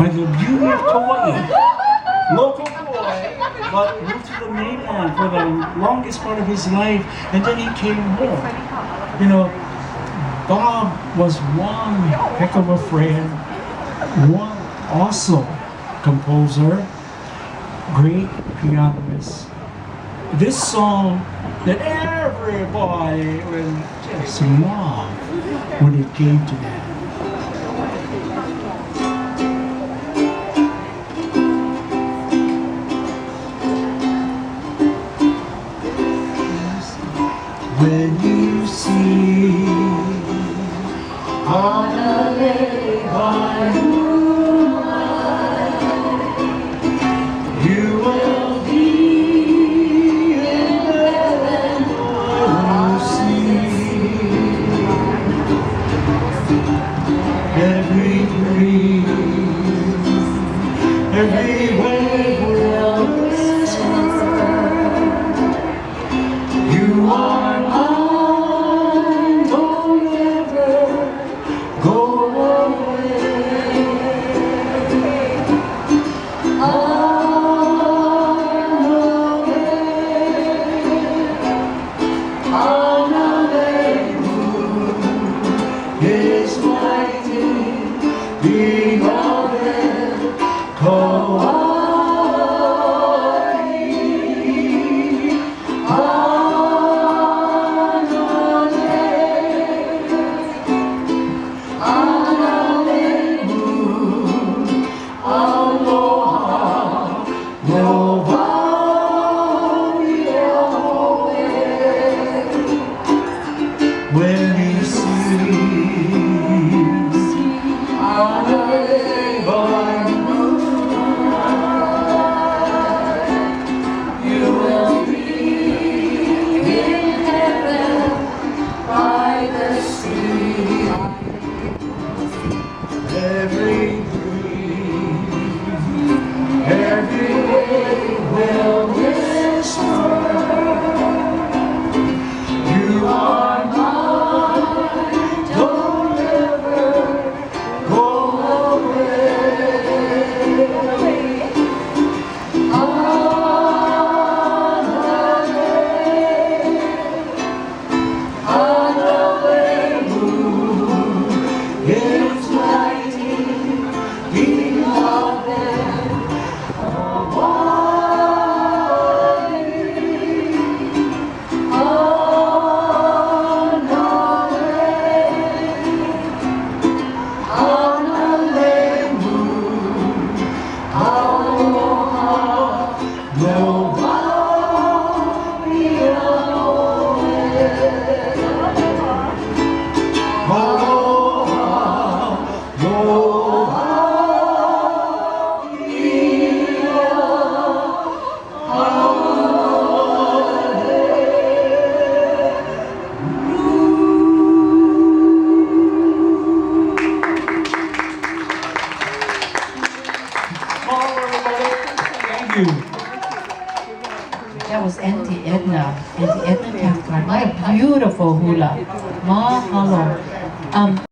by the beauty of Hawai'i. Local boy, but moved to the mainland for the longest part of his life, and then he came home. You know, Bob was one heck of a friend, one awesome composer, great pianist. This song that everybody will just love when it came to that. When you see Hanalei Moon, you will be in heaven. You see every breeze, every wave will whisper, you are. His mighty beloved Hawai'i, Hanalei Moon, aloha, aloha. When you see Hanalei Moon, you will be in heaven by the sea. Every breeze, every wave will whisper, you are mine, don't ever go away. Hanalei Moon, His mighty beloved Hanalei Moon, aloha, aloha, Thank you. That was Auntie Edna. Auntie Edna Cathcart. My beautiful hula. Mahalo.